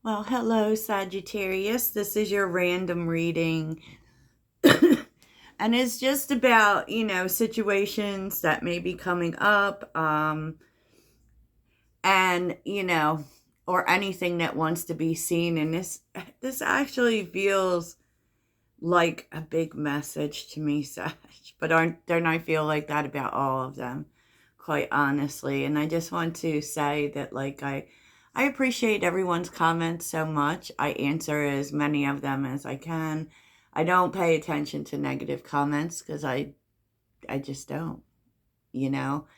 Well, hello, Sagittarius. This is your random reading. And it's just about, situations that may be coming up, and, or anything that wants to be seen. And this actually feels like a big message to me, Sag. But don't I feel like that about all of them, quite honestly. And I just want to say that, like, I appreciate everyone's comments so much. I answer as many of them as I can. I don't pay attention to negative comments because I just don't, you know?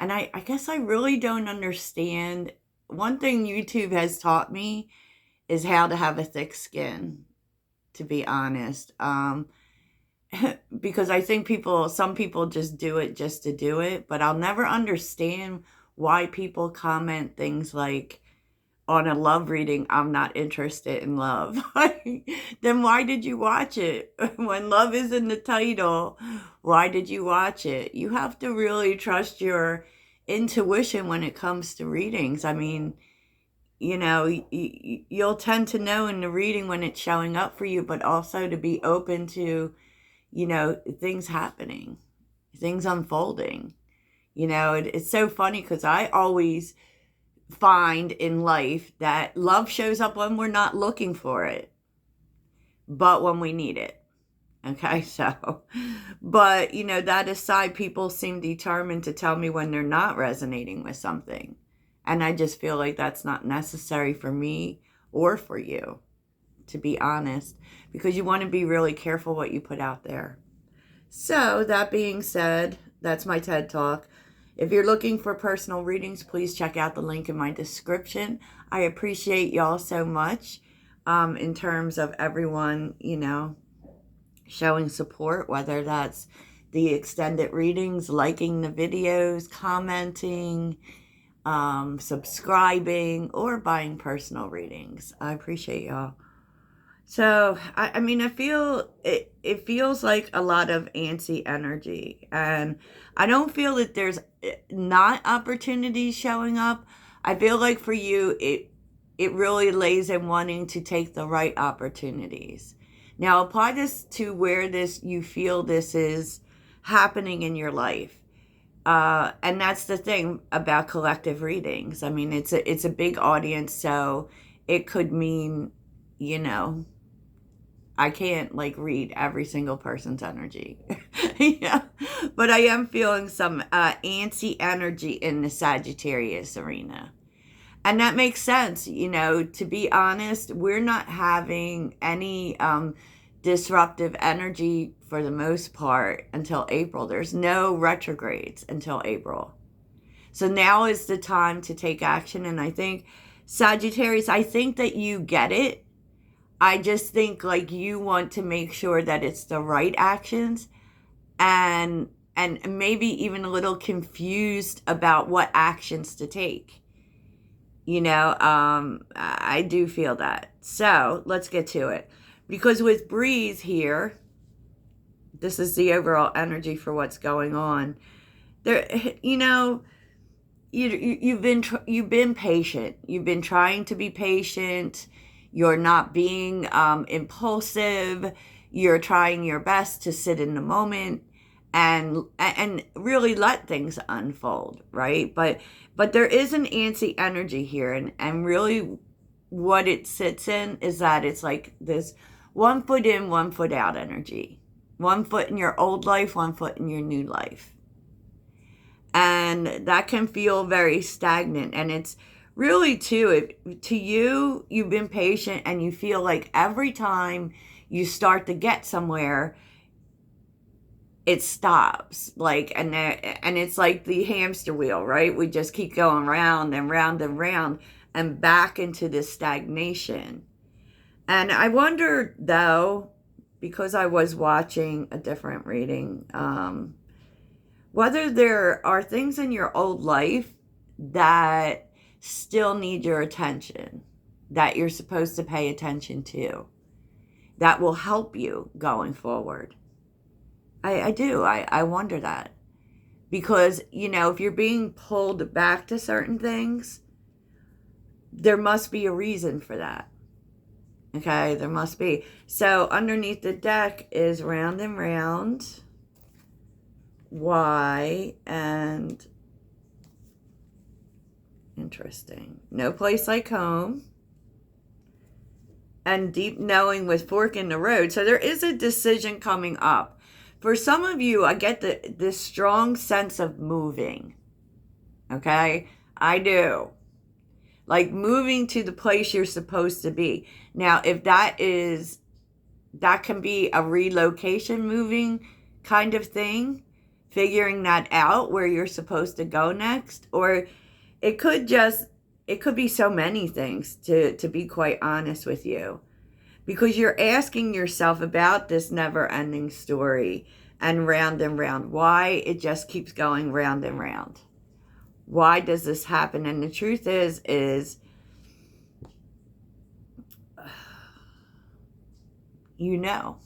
And I guess I really don't understand. One thing YouTube has taught me is how to have a thick skin, to be honest. Because I think some people just do it just to do it, but I'll never understand why people comment things like, on a love reading, I'm not interested in love. Then why did you watch it? When love is in the title, why did you watch it? You have to really trust your intuition when it comes to readings. I mean, you'll tend to know in the reading when it's showing up for you, but also to be open to, things happening, things unfolding. It's so funny because I always find in life that love shows up when we're not looking for it, but when we need it. Okay, so, but that aside, people seem determined to tell me when they're not resonating with something. And I just feel like that's not necessary for me or for you, to be honest, because you want to be really careful what you put out there. So, that being said, that's my TED Talk. If you're looking for personal readings, please check out the link in my description. I appreciate y'all so much in terms of everyone, showing support, whether that's the extended readings, liking the videos, commenting, subscribing, or buying personal readings. I appreciate y'all. So, I mean, I feel it feels like a lot of antsy energy. And I don't feel that there's not opportunities showing up. I feel like for you, it really lays in wanting to take the right opportunities. Now, apply this to where you feel this is happening in your life. And that's the thing about collective readings. I mean, it's a big audience, so it could mean, I can't like read every single person's energy. Yeah. But I am feeling some antsy energy in the Sagittarius arena. And that makes sense. To be honest, we're not having any disruptive energy for the most part until April. There's no retrogrades until April. So now is the time to take action. And I think, Sagittarius, I think that you get it. I just think like you want to make sure that it's the right actions, and maybe even a little confused about what actions to take. I do feel that. So let's get to it. Because with Breeze here, this is the overall energy for what's going on. There, you've been patient. You've been trying to be patient. You're not being impulsive. You're trying your best to sit in the moment and really let things unfold, right? But there is an antsy energy here, and really what it sits in is that it's like this 1 foot in, 1 foot out energy. 1 foot in your old life, 1 foot in your new life. And that can feel very stagnant. And it's really, too, to you, you've been patient and you feel like every time you start to get somewhere, it stops. And it's like the hamster wheel, right? We just keep going round and round and round and back into this stagnation. And I wonder, though, because I was watching a different reading, whether there are things in your old life that still need your attention, that you're supposed to pay attention to, that will help you going forward. I do. I wonder that. Because, if you're being pulled back to certain things, there must be a reason for that. Okay, there must be. So underneath the deck is round and round, why, and interesting. No place like home. And deep knowing with fork in the road. So there is a decision coming up. For some of you, I get this strong sense of moving. Okay? I do. Like moving to the place you're supposed to be. Now, if that can be a relocation moving kind of thing, figuring that out where you're supposed to go next, or it could be so many things, to be quite honest with you, because you're asking yourself about this never-ending story and round, why it just keeps going round and round. Why does this happen? And the truth is you know,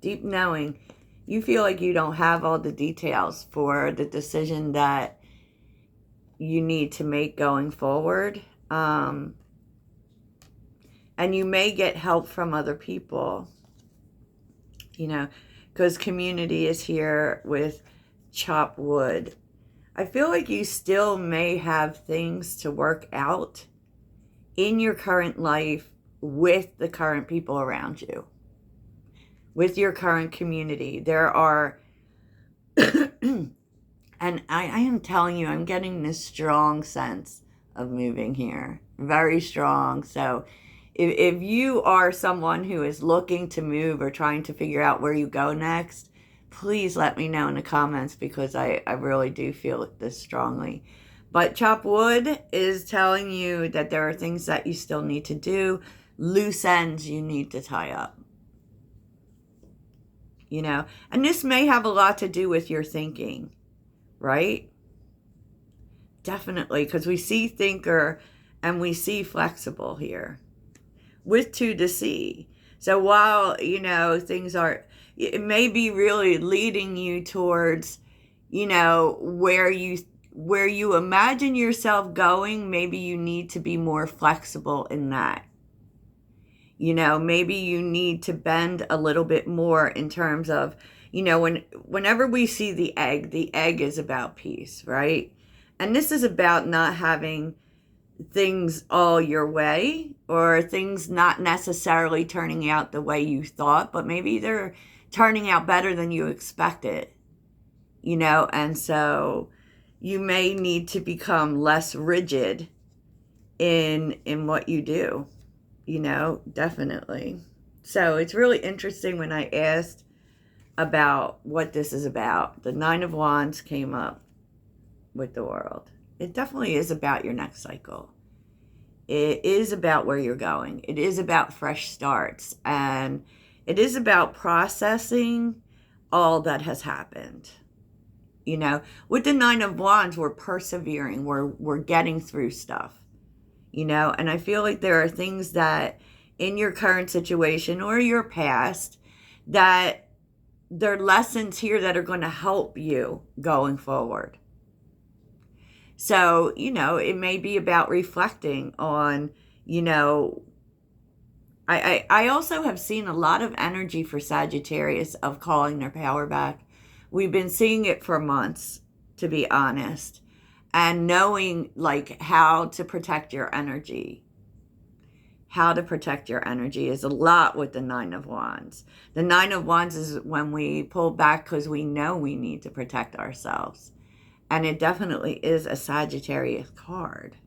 deep knowing, you feel like you don't have all the details for the decision that you need to make going forward. And you may get help from other people, because community is here with chop wood. I feel like you still may have things to work out in your current life with the current people around you, with your current community. There are, and I am telling you, I'm getting this strong sense of moving here. Very strong. So if you are someone who is looking to move or trying to figure out where you go next, please let me know in the comments, because I really do feel this strongly. But chop wood is telling you that there are things that you still need to do, loose ends you need to tie up. And this may have a lot to do with your thinking, right? Definitely, because we see thinker and we see flexible here with two to see. So while, things are, it may be really leading you towards, where you imagine yourself going, maybe you need to be more flexible in that. Maybe you need to bend a little bit more in terms of, whenever we see the egg is about peace, right? And this is about not having things all your way, or things not necessarily turning out the way you thought, but maybe they're turning out better than you expected, and so you may need to become less rigid in what you do, definitely. So it's really interesting when I asked about what this is about. The 9 of Wands came up with the World. It definitely is about your next cycle. It is about where you're going. It is about fresh starts. And it is about processing all that has happened. With the 9 of Wands, we're persevering. We're getting through stuff. And I feel like there are things that in your current situation or your past, that there are lessons here that are going to help you going forward. So, it may be about reflecting on, I also have seen a lot of energy for Sagittarius of calling their power back. We've been seeing it for months, to be honest, and knowing how to protect your energy. How to protect your energy is a lot with the 9 of Wands. The 9 of Wands is when we pull back because we know we need to protect ourselves. And it definitely is a Sagittarius card.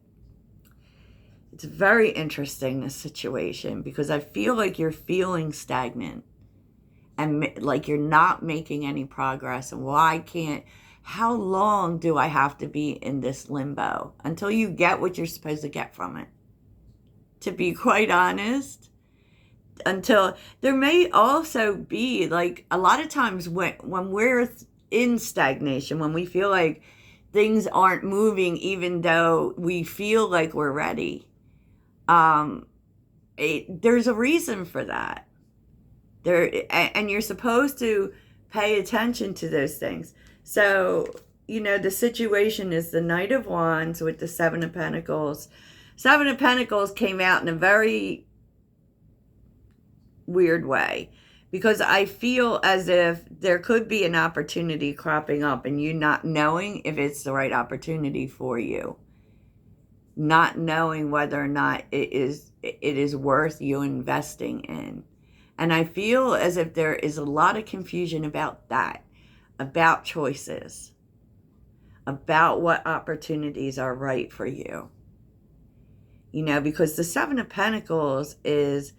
It's very interesting, this situation, because I feel like you're feeling stagnant and like you're not making any progress. And how long do I have to be in this limbo until you get what you're supposed to get from it? To be quite honest, until there may also be a lot of times when we're in stagnation, when we feel like things aren't moving, even though we feel like we're ready, there's a reason for that. And you're supposed to pay attention to those things. So the situation is the Knight of Wands with the Seven of Pentacles. Seven of Pentacles came out in a very weird way, because I feel as if there could be an opportunity cropping up and you not knowing if it's the right opportunity for you, not knowing whether or not it is worth you investing in. And I feel as if there is a lot of confusion about that, about choices, about what opportunities are right for you. Because the Seven of Pentacles is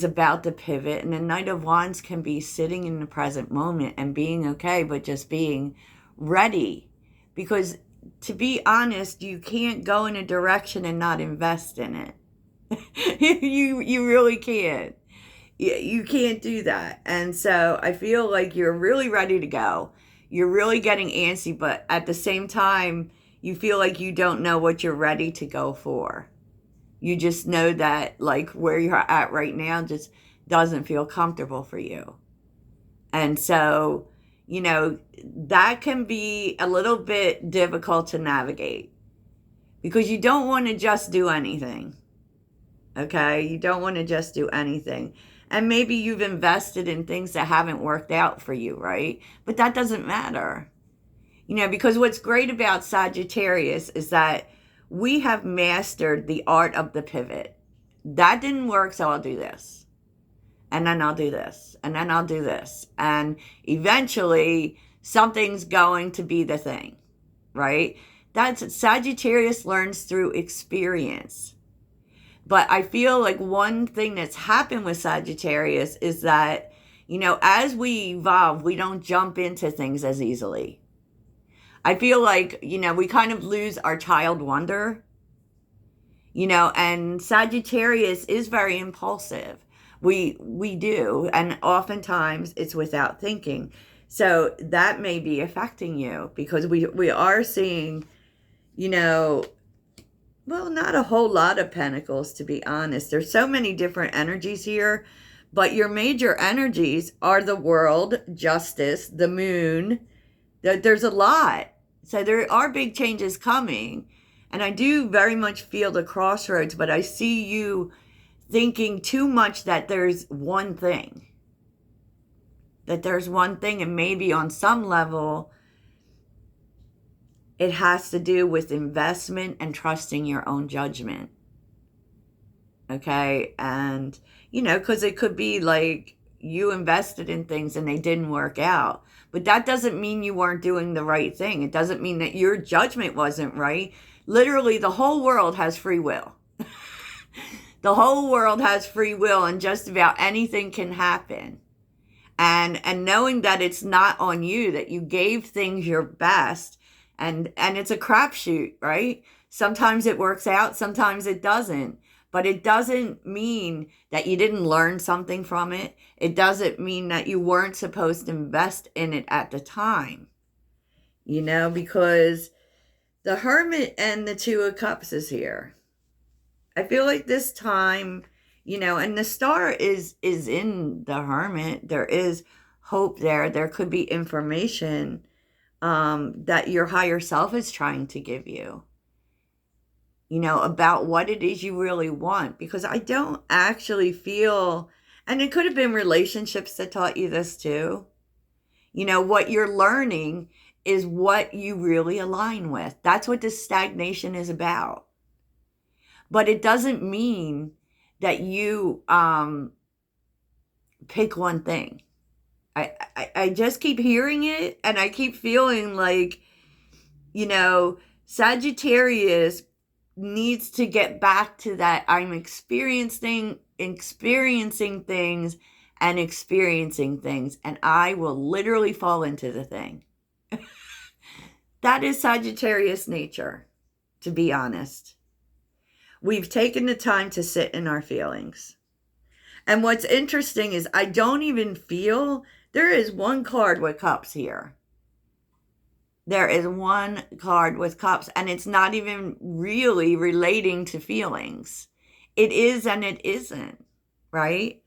about the pivot, and the Knight of Wands can be sitting in the present moment and being okay, but just being ready. Because to be honest, you can't go in a direction and not invest in it. You really can't. You can't do that. And so I feel like you're really ready to go. You're really getting antsy, but at the same time, you feel like you don't know what you're ready to go for. You just know that, like, where you're at right now just doesn't feel comfortable for you. And so, that can be a little bit difficult to navigate, because you don't want to just do anything. Okay? You don't want to just do anything. And maybe you've invested in things that haven't worked out for you, right? But that doesn't matter. Because what's great about Sagittarius is that we have mastered the art of the pivot. That didn't work, so I'll do this. And then I'll do this. And then I'll do this. And eventually, something's going to be the thing, right? That's Sagittarius learns through experience. But I feel like one thing that's happened with Sagittarius is that, as we evolve, we don't jump into things as easily. I feel like, we kind of lose our child wonder, and Sagittarius is very impulsive. We do, and oftentimes it's without thinking. So that may be affecting you, because we are seeing, well, not a whole lot of pentacles, to be honest. There's so many different energies here, but your major energies are the World, Justice, the Moon. There's a lot. So there are big changes coming, and I do very much feel the crossroads, but I see you thinking too much that there's one thing. And maybe on some level, it has to do with investment and trusting your own judgment. Okay? And, because it could be like you invested in things and they didn't work out. But that doesn't mean you weren't doing the right thing. It doesn't mean that your judgment wasn't right. Literally, the whole world has free will. The whole world has free will, and just about anything can happen. And knowing that it's not on you, that you gave things your best, and it's a crapshoot, right? Sometimes it works out, sometimes it doesn't. But it doesn't mean that you didn't learn something from it. It doesn't mean that you weren't supposed to invest in it at the time. Because the Hermit and the Two of Cups is here. I feel like this time, and the Star is in the Hermit. There is hope there. There could be information that your higher self is trying to give you. About what it is you really want. Because I don't actually feel, and it could have been relationships that taught you this too. What you're learning is what you really align with. That's what this stagnation is about. But it doesn't mean that you pick one thing. I just keep hearing it, and I keep feeling like, Sagittarius needs to get back to that I'm experiencing things and experiencing things, and I will literally fall into the thing. That is Sagittarius nature, to be honest. We've taken the time to sit in our feelings. And what's interesting is I don't even feel, there is one card with cups here. There is one card with cups, and it's not even really relating to feelings. It is and it isn't, right?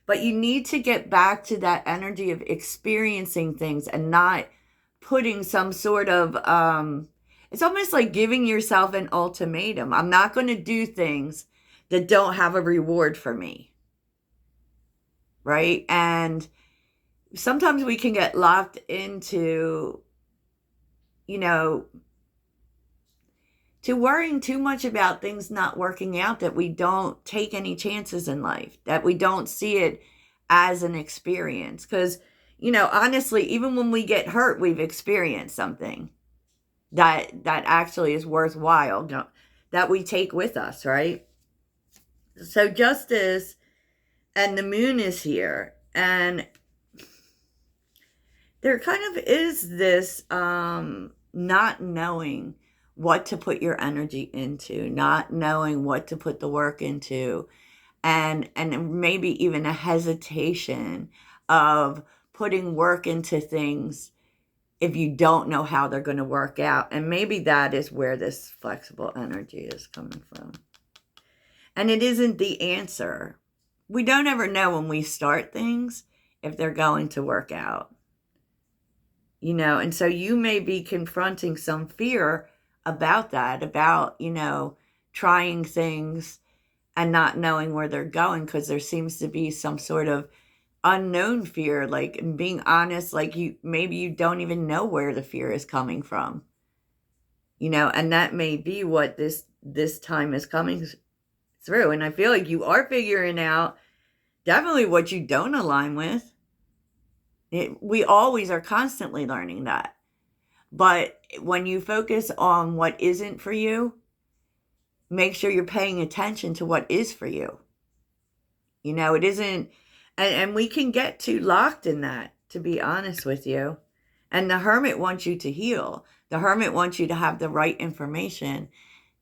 But you need to get back to that energy of experiencing things and not putting some sort of, it's almost like giving yourself an ultimatum. I'm not going to do things that don't have a reward for me. Right? And sometimes we can get locked into, to worrying too much about things not working out, that we don't take any chances in life, that we don't see it as an experience. Because, honestly, even when we get hurt, we've experienced something that actually is worthwhile, that we take with us, right? So justice and the moon is here, and there kind of is this not knowing what to put your energy into, not knowing what to put the work into, and maybe even a hesitation of putting work into things if you don't know how they're going to work out. And maybe that is where this flexible energy is coming from. And it isn't the answer. We don't ever know when we start things if they're going to work out. And so you may be confronting some fear about that, about, trying things and not knowing where they're going, because there seems to be some sort of unknown fear, like, being honest, like maybe you don't even know where the fear is coming from, and that may be what this time is coming through. And I feel like you are figuring out definitely what you don't align with. We always are constantly learning that. But when you focus on what isn't for you, make sure you're paying attention to what is for you. It isn't, and we can get too locked in that, to be honest with you. And the Hermit wants you to heal. The Hermit wants you to have the right information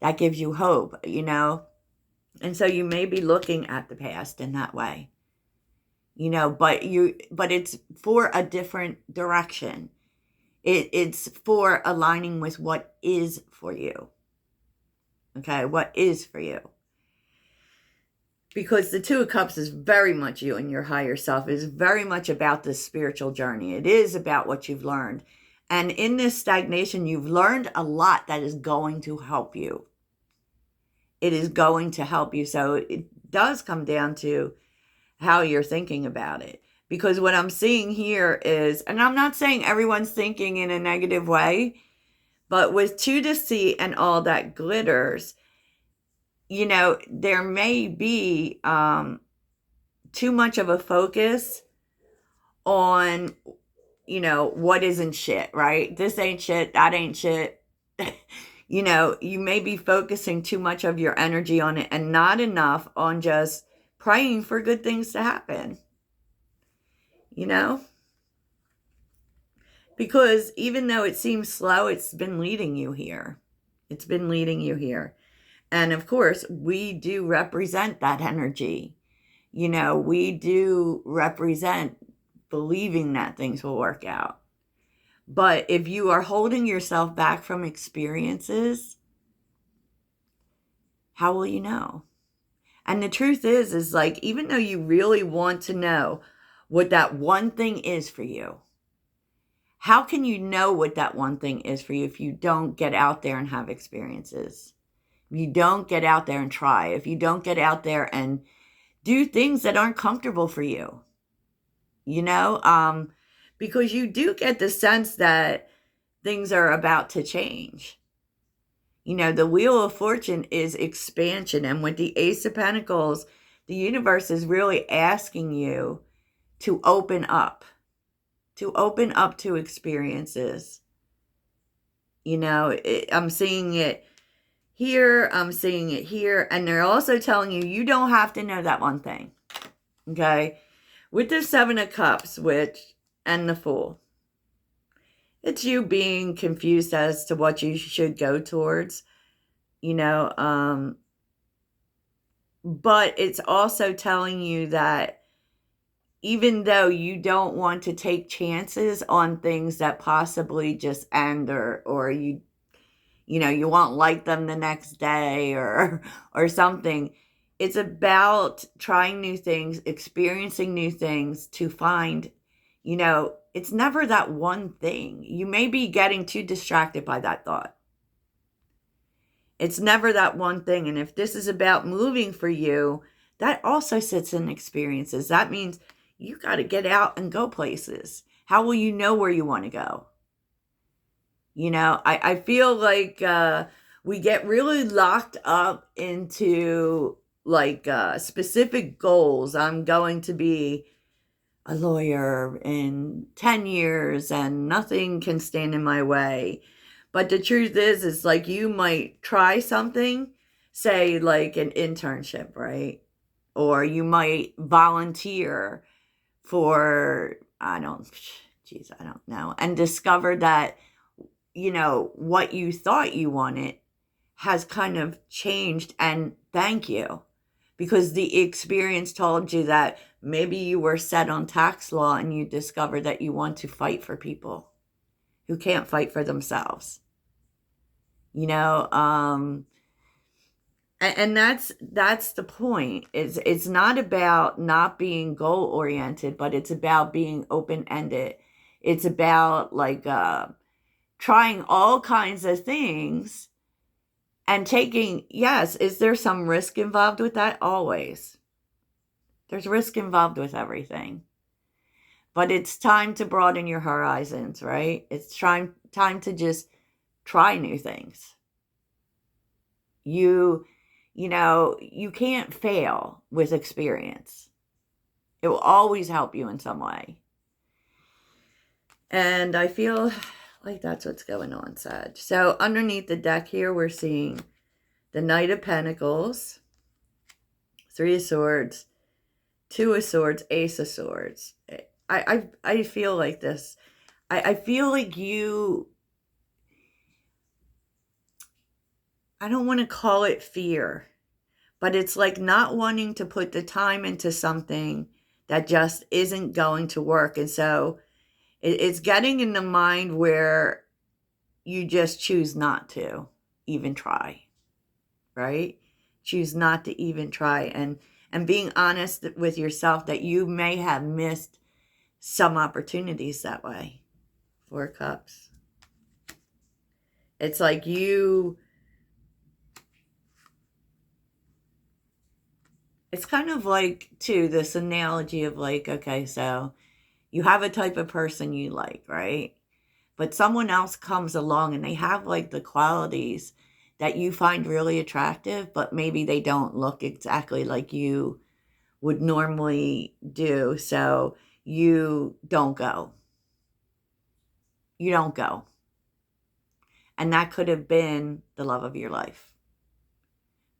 that gives you hope, And so you may be looking at the past in that way. But it's for a different direction. It's for aligning with what is for you. Okay, what is for you? Because the Two of Cups is very much you and your higher self. It is very much about this spiritual journey. It is about what you've learned. And in this stagnation, you've learned a lot that is going to help you. It is going to help you. So it does come down to how you're thinking about it. Because what I'm seeing here is, and I'm not saying everyone's thinking in a negative way, but with 2 to see and all that glitters, there may be too much of a focus on, what isn't shit, right? This ain't shit, that ain't shit. You may be focusing too much of your energy on it and not enough on just praying for good things to happen. Because even though it seems slow, it's been leading you here. It's been leading you here. And of course, we do represent that energy. We do represent believing that things will work out. But if you are holding yourself back from experiences, how will you know? And the truth is like, even though you really want to know what that one thing is for you, how can you know what that one thing is for you if you don't get out there and have experiences? If you don't get out there and try, if you don't get out there and do things that aren't comfortable for you, because you do get the sense that things are about to change. The Wheel of Fortune is expansion. And with the Ace of Pentacles, the universe is really asking you to open up to experiences. I'm seeing it here, I'm seeing it here, and they're also telling you, you don't have to know that one thing. Okay? With the 7 of Cups, and the Fool, it's you being confused as to what you should go towards, but it's also telling you that even though you don't want to take chances on things that possibly just end, or you won't like them the next day or something, it's about trying new things, experiencing new things to find, It's never that one thing. You may be getting too distracted by that thought. It's never that one thing. And if this is about moving for you, that also sits in experiences. That means you got to get out and go places. How will you know where you want to go? You know, I feel like we get really locked up into like specific goals. I'm going to be a lawyer in 10 years and nothing can stand in my way. But the truth is like you might try something, say like an internship, right? Or you might volunteer for, I don't know, and discover that, you know, what you thought you wanted has kind of changed, and thank you. Because the experience told you that maybe you were set on tax law and you discovered that you want to fight for people who can't fight for themselves. You know, and that's the point. It's not about not being goal oriented, but it's about being open ended. It's about like trying all kinds of things and taking, yes, is there some risk involved with that? Always. There's risk involved with everything. But it's time to broaden your horizons, right? It's time to just try new things. You know, you can't fail with experience. It will always help you in some way. And I feel like that's what's going on, Sag. So underneath the deck here, we're seeing the Knight of Pentacles, Three of Swords, Two of Swords, Ace of Swords. I feel like this. I feel like you, I don't want to call it fear, but it's like not wanting to put the time into something that just isn't going to work. And so it's getting in the mind where you just choose not to even try, right? Choose not to even try, and being honest with yourself that you may have missed some opportunities that way. Four of Cups. It's like it's kind of like, too, this analogy of like, okay, so you have a type of person you like, right? But someone else comes along and they have like the qualities that you find really attractive, but maybe they don't look exactly like you would normally do. So you don't go. You don't go. And that could have been the love of your life,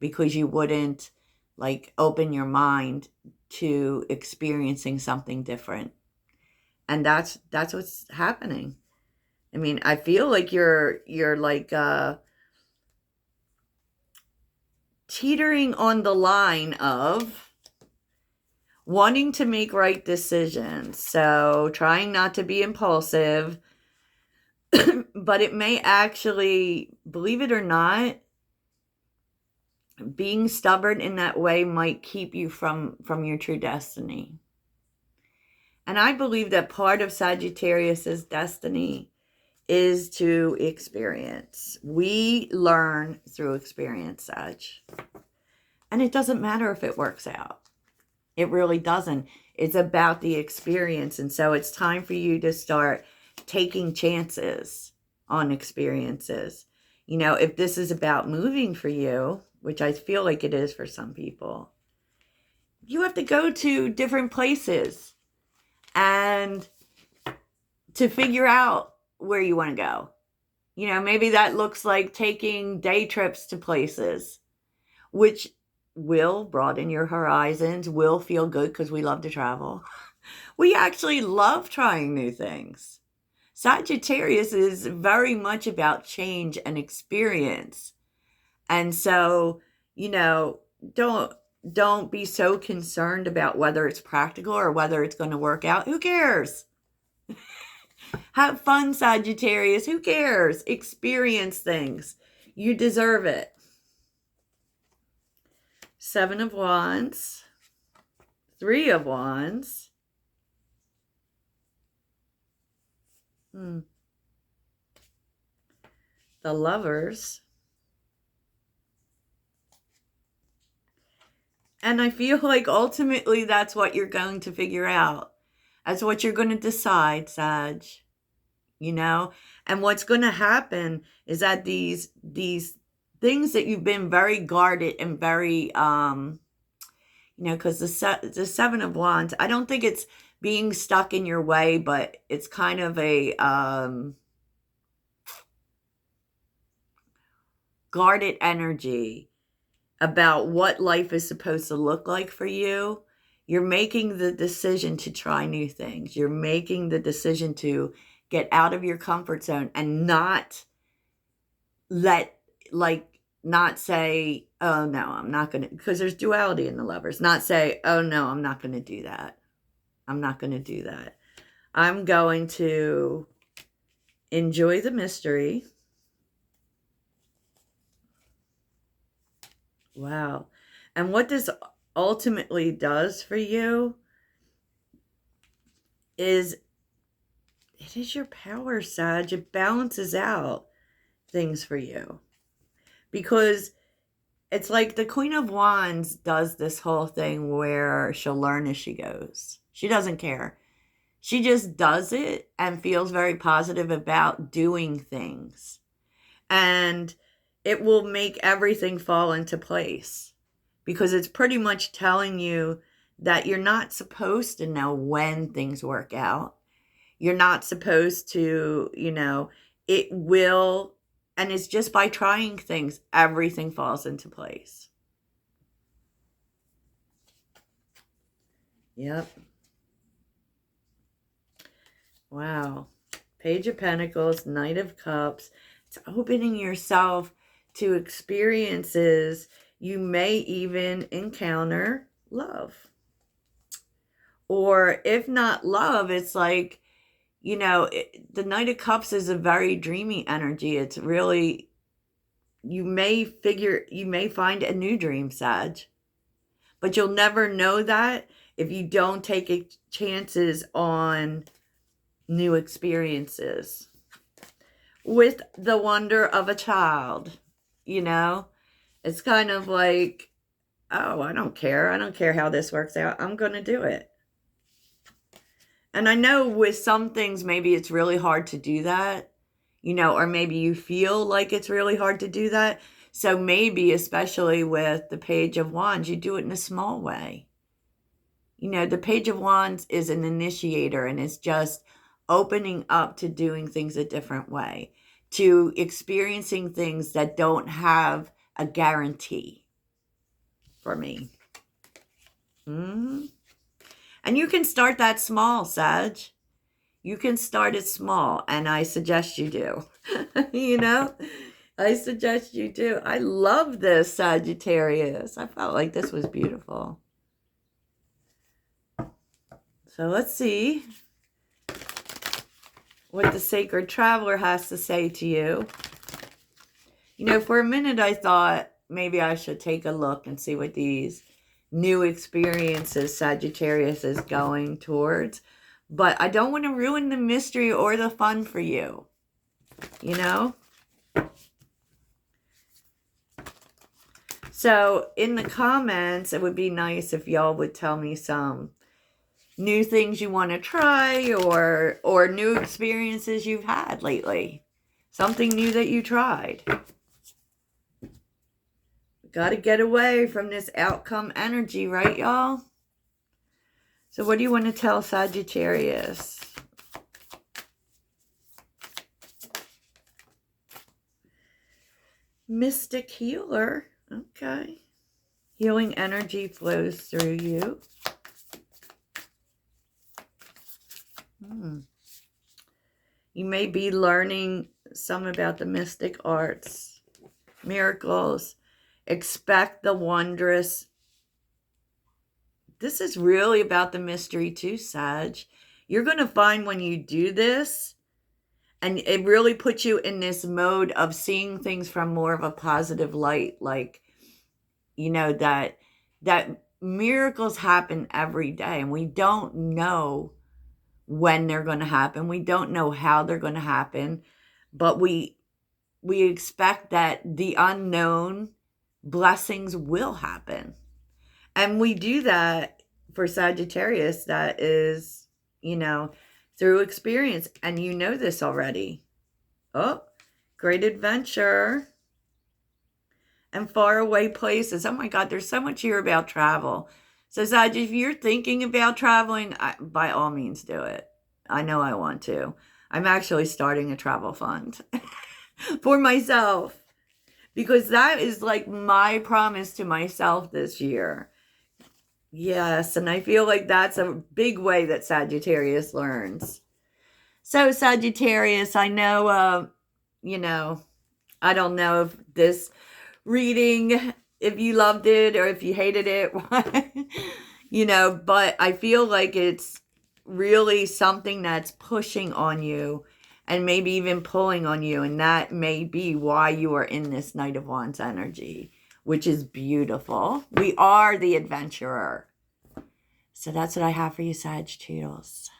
because you wouldn't like open your mind to experiencing something different. And that's what's happening. I mean, I feel like you're like teetering on the line of wanting to make right decisions. So trying not to be impulsive, but it may actually, believe it or not, being stubborn in that way might keep you from your true destiny. And I believe that part of Sagittarius's destiny is to experience. We learn through experience, Sag. And it doesn't matter if it works out. It really doesn't. It's about the experience. And so it's time for you to start taking chances on experiences. You know, if this is about moving for you, which I feel like it is for some people, you have to go to different places and to figure out where you want to go. You know, maybe that looks like taking day trips to places, which will broaden your horizons, will feel good because we love to travel. We actually love trying new things. Sagittarius is very much about change and experience. And so, you know, don't be so concerned about whether it's practical or whether it's going to work out. Who cares? Have fun, Sagittarius. Who cares? Experience things. You deserve it. Seven of Wands. Three of Wands. The Lovers. And I feel like ultimately that's what you're going to figure out. That's what you're going to decide, Sag. You know? And what's going to happen is that these things that you've been very guarded and very because the 7 of Wands, I don't think it's being stuck in your way, but it's kind of a guarded energy about what life is supposed to look like for you. You're making the decision to try new things. You're making the decision to get out of your comfort zone and not not say, oh no, I'm not going to, because there's duality in the Lovers. Not say, oh no, I'm not going to do that. I'm not going to do that. I'm going to enjoy the mystery. Wow. And what this ultimately does for you is, it is your power, Sag. It balances out things for you. Because it's like the Queen of Wands does this whole thing where she'll learn as she goes. She doesn't care. She just does it and feels very positive about doing things. And it will make everything fall into place. Because it's pretty much telling you that you're not supposed to know when things work out. You're not supposed to, it will. And it's just by trying things, everything falls into place. Yep. Wow. Page of Pentacles, Knight of Cups. It's opening yourself to experiences. You may even encounter love. Or if not love, it's like, the Knight of Cups is a very dreamy energy. It's really, you may find a new dream, Sag. But you'll never know that if you don't take chances on new experiences. With the wonder of a child, it's kind of like, oh, I don't care. I don't care how this works out. I'm going to do it. And I know with some things, maybe it's really hard to do that, or maybe you feel like it's really hard to do that. So maybe, especially with the Page of Wands, you do it in a small way. The Page of Wands is an initiator, and it's just opening up to doing things a different way, to experiencing things that don't have a guarantee for me. And you can start that small, Sag. You can start it small, and I suggest you do. I suggest you do. I love this, Sagittarius. I felt like this was beautiful. So let's see what the Sacred Traveler has to say to you. For a minute I thought maybe I should take a look and see what these new experiences Sagittarius is going towards. But I don't want to ruin the mystery or the fun for you. So in the comments, it would be nice if y'all would tell me some new things you want to try, or new experiences you've had lately. Something new that you tried. Got to get away from this outcome energy, right, y'all? So what do you want to tell Sagittarius? Mystic Healer. Okay. Healing energy flows through you. You may be learning some about the mystic arts, miracles. Expect the wondrous. This is really about the mystery too, Sag. You're going to find when you do this, and it really puts you in this mode of seeing things from more of a positive light. Like, that miracles happen every day, and we don't know when they're going to happen. We don't know how they're going to happen, but we expect that the unknown blessings will happen. And we do that for Sagittarius. That is, through experience. And you know this already. Oh, great adventure and faraway places. Oh my God, there's so much here about travel. So Sag, if you're thinking about traveling, by all means do it. I know I want to. I'm actually starting a travel fund for myself, because that is like my promise to myself this year. Yes, and I feel like that's a big way that Sagittarius learns. So Sagittarius, I know, I don't know if this reading, if you loved it or if you hated it, but I feel like it's really something that's pushing on you and maybe even pulling on you. And that may be why you are in this Knight of Wands energy, which is beautiful. We are the adventurer. So that's what I have for you, Sagittarius.